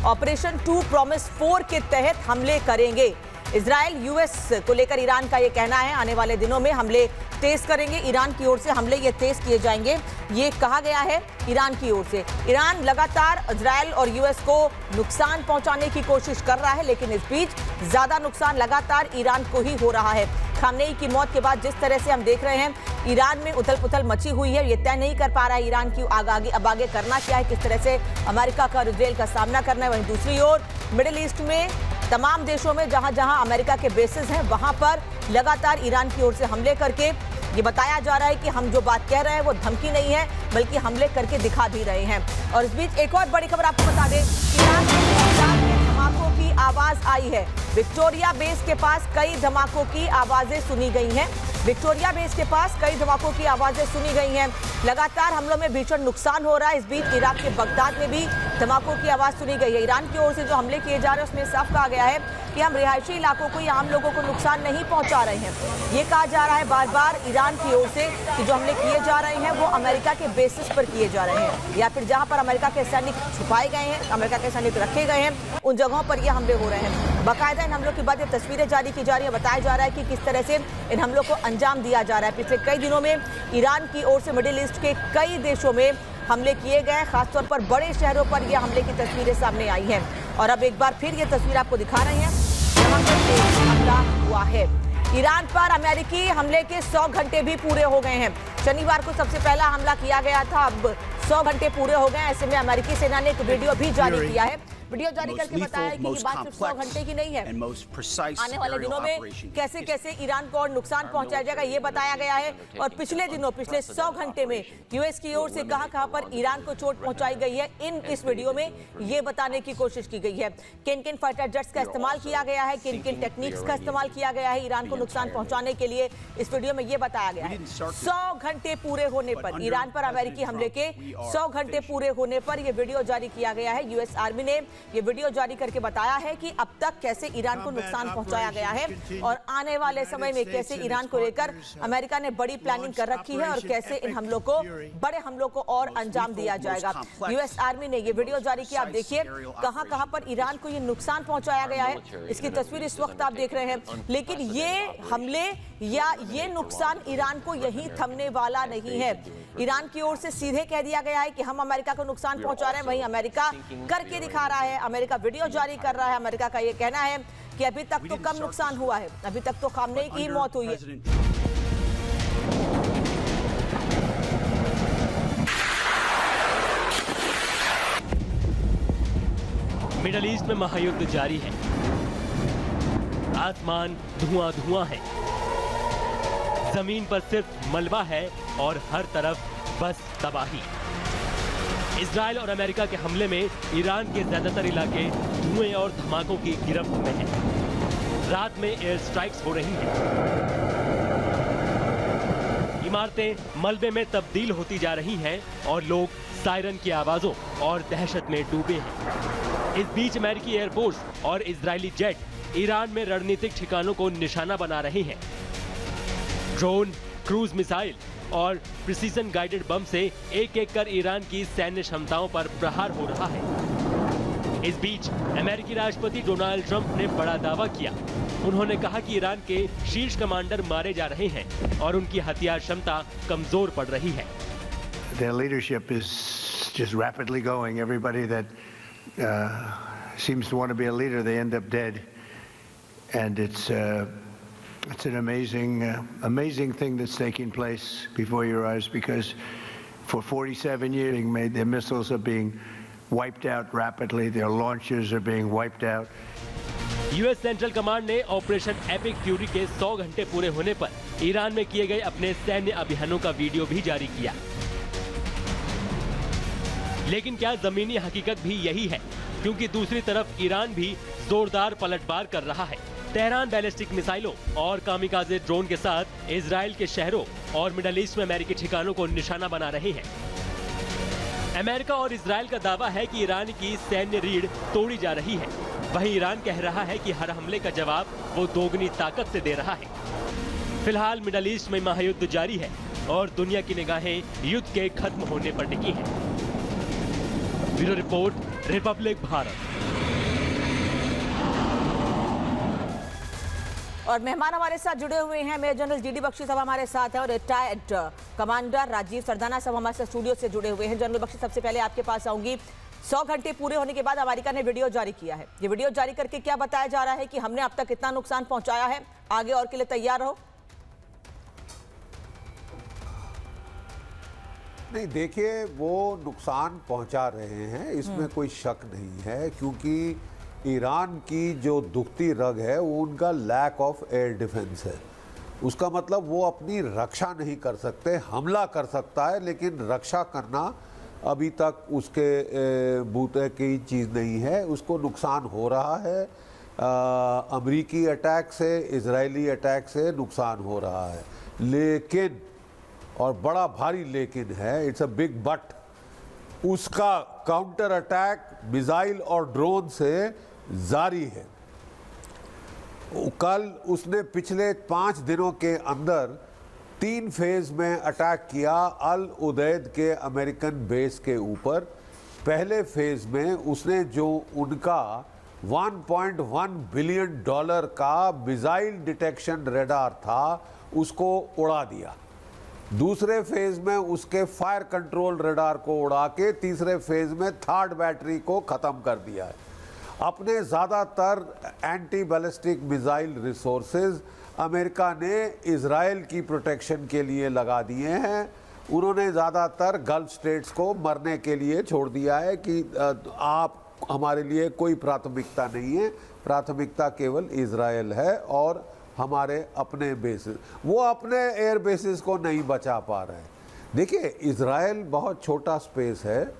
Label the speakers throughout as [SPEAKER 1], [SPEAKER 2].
[SPEAKER 1] Operation 2 promise 4 के तहत हमले करेंगे। इजराइल यूएस को लेकर ईरान का ये कहना है, आने वाले दिनों में हमले तेज करेंगे। ईरान की ओर से हमले ये तेज किए जाएंगे, ये कहा गया है ईरान की ओर से। ईरान लगातार इजराइल और यूएस को नुकसान पहुंचाने की कोशिश कर रहा है, लेकिन इस बीच ज्यादा नुकसान लगातार ईरान को ही हो रहा है। खामनेई की मौत के बाद जिस तरह से हम देख रहे हैं ईरान में उथल पुथल मची हुई है, ये तय नहीं कर पा रहा है ईरान की अब आगे करना क्या है, किस तरह से अमेरिका का और इजराइल का सामना करना है। वहीं दूसरी ओर मिडिल ईस्ट में तमाम देशों में जहां जहां अमेरिका के बेसेस हैं वहां पर लगातार ईरान की ओर से हमले करके ये बताया जा रहा है कि हम जो बात कह रहे हैं वो धमकी नहीं है, बल्कि हमले करके दिखा भी रहे हैं। और इस बीच एक और बड़ी खबर आपको बता दें, ईरान में धमाकों की आवाज आई है। विक्टोरिया बेस के पास कई धमाकों की आवाजें सुनी गई हैं। विक्टोरिया बेस के पास कई धमाकों की आवाजें सुनी गई हैं। लगातार हमलों में भीषण नुकसान हो रहा है। इस बीच इराक के बगदाद में भी धमाकों की आवाज सुनी गई है। ईरान की ओर से जो हमले किए जा रहे हैं उसमें साफ कहा गया है कि हम रिहायशी इलाकों को या आम लोगों को नुकसान नहीं पहुंचा रहे हैं। ये कहा जा रहा है बार बार ईरान की ओर से कि जो हमले किए जा रहे हैं वो अमेरिका के बेसिस पर किए जा रहे हैं, या फिर जहां पर अमेरिका के सैनिक छुपाए गए हैं, अमेरिका के सैनिक रखे गए हैं, उन जगहों पर ये हमले हो रहे हैं। बाकायदा इन हमलों के बाद ये तस्वीरें जारी की जा रही है। बताया जा रहा है कि किस तरह से इन हमलों को अंजाम दिया जा रहा है। पिछले कई दिनों में ईरान की ओर से मिडिल ईस्ट के कई देशों में हमले किए गए, खासतौर पर बड़े शहरों पर ये हमले की तस्वीरें सामने आई हैं। और अब एक बार फिर ये तस्वीर आपको दिखा रहे हैं जहां पर एक हमला हुआ है। ईरान पर अमेरिकी हमले के 100 घंटे भी पूरे हो गए हैं। शनिवार को सबसे पहला हमला किया गया था, अब 100 घंटे पूरे हो गए। ऐसे में अमेरिकी सेना ने एक वीडियो भी जारी किया है। वीडियो जारी करके बताया है कि ये बात सिर्फ 100 घंटे की नहीं है, आने वाले दिनों में कैसे कैसे ईरान को और नुकसान पहुंचाया जाएगा ये बताया गया है। और पिछले 100 घंटे में यूएस की ओर से कहां पर ईरान को चोट पहुंचाई गई है, इस वीडियो में ये बताने की कोशिश की गई है। किन किन फाइटर जेट्स का इस्तेमाल किया गया है, किन किन टेक्निक्स का इस्तेमाल किया गया है ईरान को नुकसान पहुंचाने के लिए, इस वीडियो में ये बताया गया है। 100 घंटे पूरे होने पर, ईरान पर अमेरिकी हमले के 100 घंटे पूरे होने पर यह वीडियो जारी किया गया है। यूएस आर्मी ने ये वीडियो जारी करके बताया है कि अब तक कैसे ईरान को नुकसान पहुंचाया गया है और आने वाले समय में कैसे ईरान को लेकर अमेरिका ने बड़ी प्लानिंग कर रखी है और कैसे इन हमलों को, बड़े हमलों को और अंजाम दिया जाएगा। यूएस आर्मी ने ये वीडियो जारी किया। आप देखिए कहां पर ईरान को ये नुकसान पहुंचाया गया है, इसकी तस्वीर इस वक्त आप देख रहे हैं। लेकिन ये हमले या ये नुकसान ईरान को यहीं थमने वाला नहीं है। ईरान की ओर से सीधे कह दिया गया है कि हम अमेरिका को नुकसान पहुंचा रहे हैं, वहीं अमेरिका करके दिखा रहा है, अमेरिका वीडियो जारी कर रहा है। अमेरिका का ये कहना है कि अभी तक तो कम नुकसान हुआ है, अभी तक तो खामनेई की ही मौत हुई है।
[SPEAKER 2] मिडल ईस्ट में महायुद्ध जारी है, आसमान धुआं धुआं है, जमीन पर सिर्फ मलबा है और हर तरफ बस तबाही। इजराइल और अमेरिका के हमले में ईरान के ज्यादातर इलाके धुएं और धमाकों की गिरफ्त में हैं। रात में एयर स्ट्राइक्स हो रही हैं। इमारतें मलबे में तब्दील होती जा रही हैं और लोग सायरन की आवाजों और दहशत में डूबे हैं। इस बीच अमेरिकी एयरफोर्स और इजरायली जेट ईरान में रणनीतिक ठिकानों को निशाना बना रहे हैं। ड्रोन, क्रूज मिसाइल और प्रिसीजन गाइडेड बम से एक एक कर ईरान की सैन्य क्षमताओं पर प्रहार हो रहा है। इस बीच अमेरिकी राष्ट्रपति डोनाल्ड ट्रंप ने बड़ा दावा किया। उन्होंने कहा कि ईरान के शीर्ष कमांडर मारे जा रहे हैं और उनकी हथियार क्षमता कमजोर पड़ रही है।
[SPEAKER 3] Their leadership is just rapidly going. Everybody that seems to want to be a leader, they end up dead, and it's an amazing thing that's taking place before your eyes, because for 47 years their missiles are being wiped out rapidly, their launchers are being wiped out.
[SPEAKER 2] US central command ने operation epic fury के 100 घंटे पूरे होने पर Iran में किए गए अपने सैन्य अभियानों का वीडियो भी जारी किया। लेकिन क्या जमीनी हकीकत भी यही है? क्योंकि दूसरी तरफ ईरान भी जोरदार पलटवार कर रहा है। तेहरान बैलिस्टिक मिसाइलों और कामिकाजे ड्रोन के साथ इजराइल के शहरों और मिडल ईस्ट में अमेरिकी ठिकानों को निशाना बना रहे हैं। अमेरिका और इजराइल का दावा है कि ईरान की सैन्य रीढ़ तोड़ी जा रही है। वहीं ईरान कह रहा है कि हर हमले का जवाब वो दोगुनी ताकत से दे रहा है। फिलहाल मिडल ईस्ट में महायुद्ध जारी है और दुनिया की निगाहें युद्ध के खत्म होने पर टिकी हैं। Bureau report, Republic Bharat.
[SPEAKER 1] और मेहमान हमारे साथ जुड़े हुए हैं, मेजर जनरल जीडी बख्शी साहब हमारे साथ हैं और रिटायर्ड कमांडर राजीव सरदाना साहब हमारे साथ स्टूडियो से जुड़े हुए हैं। जनरल बख्शी, सबसे पहले आपके पास आऊंगी। 100 घंटे पूरे होने के बाद अमेरिका ने वीडियो जारी किया है। ये वीडियो जारी करके क्या बताया जा रहा है कि हमने अब तक कितना नुकसान पहुंचाया है, आगे और के लिए तैयार रहो?
[SPEAKER 4] नहीं, देखिए, वो नुकसान पहुंचा रहे हैं, इसमें कोई शक नहीं है, क्योंकि ईरान की जो दुखती रग है वो उनका लैक ऑफ एयर डिफेंस है। उसका मतलब वो अपनी रक्षा नहीं कर सकते, हमला कर सकता है लेकिन रक्षा करना अभी तक उसके बूते की चीज़ नहीं है। उसको नुकसान हो रहा है, अमरीकी अटैक से, इजरायली अटैक से नुकसान हो रहा है, लेकिन, और बड़ा भारी लेकिन है, इट्स अ बिग बट, उसका काउंटर अटैक मिसाइल और ड्रोन से जारी है। कल उसने पिछले 5 दिनों के अंदर 3 फेज में अटैक किया अल उदैद के अमेरिकन बेस के ऊपर। पहले फेज में उसने जो उनका $1.1 बिलियन का मिसाइल डिटेक्शन रेडार था उसको उड़ा दिया। दूसरे फेज में उसके फायर कंट्रोल रडार को उड़ा के तीसरे फेज में 3rd बैटरी को ख़त्म कर दिया है। अपने ज़्यादातर anti ballistic missile resources America ने इजराइल की प्रोटेक्शन के लिए लगा दिए हैं। उन्होंने ज़्यादातर गल्फ स्टेट्स को मरने के लिए छोड़ दिया है कि आप हमारे लिए कोई प्राथमिकता नहीं है, प्राथमिकता केवल इजराइल है और हमारे अपने बेसिस। वो अपने एयर बेसिस को नहीं बचा पा रहे हैं। देखिए, इजराइल बहुत छोटा स्पेस है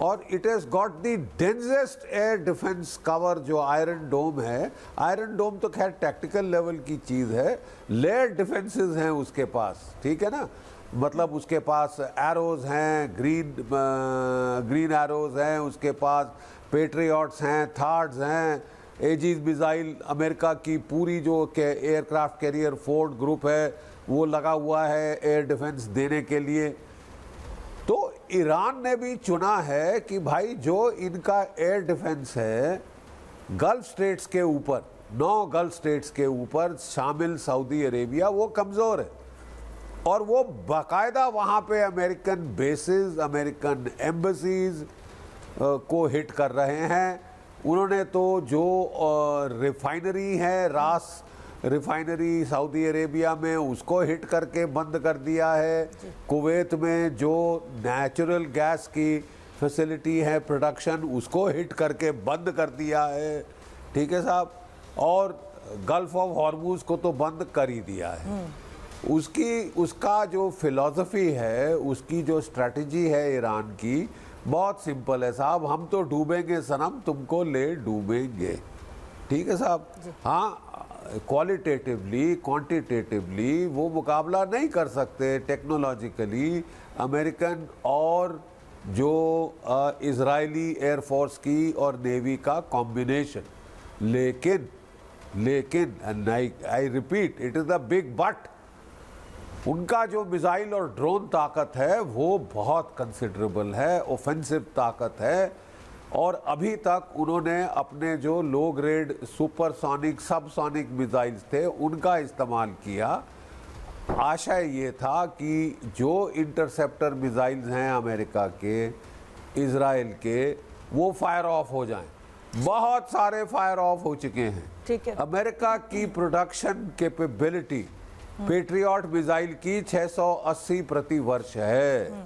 [SPEAKER 4] और it has got the densest air defence cover जो आयरन डोम है। आयरन डोम तो खैर टैक्टिकल लेवल की चीज़ है, लेयर डिफेंसेस हैं उसके पास, ठीक है ना। मतलब उसके पास एरोज हैं, ग्रीन एरोज हैं, उसके पास पेट्रियट्स हैं, थार्ड्स हैं, एजीज मिसाइल, अमेरिका की पूरी जो एयरक्राफ्ट कैरियर फोर्ड ग्रुप है वो लगा हुआ है एयर डिफेंस देने के लिए। तो ईरान ने भी चुना है कि भाई जो इनका एयर डिफेंस है गल्फ स्टेट्स के ऊपर, 9 गल्फ स्टेट्स के ऊपर शामिल सऊदी अरेबिया, वो कमज़ोर है और वो बाकायदा वहाँ पे अमेरिकन बेसिस, अमेरिकन एम्बसीज को हिट कर रहे हैं। उन्होंने तो जो रिफाइनरी है, रास रिफाइनरी सऊदी अरेबिया में, उसको हिट करके बंद कर दिया है। कुवैत में जो नेचुरल गैस की फैसिलिटी है प्रोडक्शन, उसको हिट करके बंद कर दिया है, ठीक है साहब। और गल्फ ऑफ हॉर्मुज को तो बंद कर ही दिया है। उसका जो फिलॉसफी है, उसकी जो स्ट्रैटेजी है ईरान की, बहुत सिंपल है साहब, हम तो डूबेंगे सनम, तुमको ले डूबेंगे, ठीक है साहब। हाँ, क्वालिटेटिवली, क्वांटिटेटिवली वो मुकाबला नहीं कर सकते टेक्नोलॉजिकली अमेरिकन और जो इजरायली एयरफोर्स की और नेवी का कॉम्बिनेशन। लेकिन and I repeat, it is the big but, उनका जो मिसाइल और ड्रोन ताकत है वो बहुत कंसिडरेबल है, ऑफेंसिव ताकत है। और अभी तक उन्होंने अपने जो low grade supersonic, subsonic missiles थे उनका इस्तेमाल किया। आशय ये था कि जो इंटरसेप्टर मिसाइल्स हैं अमेरिका के, इजराइल के, वो फायर ऑफ हो जाएं। बहुत सारे फायर ऑफ हो चुके हैं,
[SPEAKER 1] ठीक है।
[SPEAKER 4] अमेरिका की प्रोडक्शन कैपेबिलिटी पेट्रियट मिसाइल की 680 प्रति वर्ष है।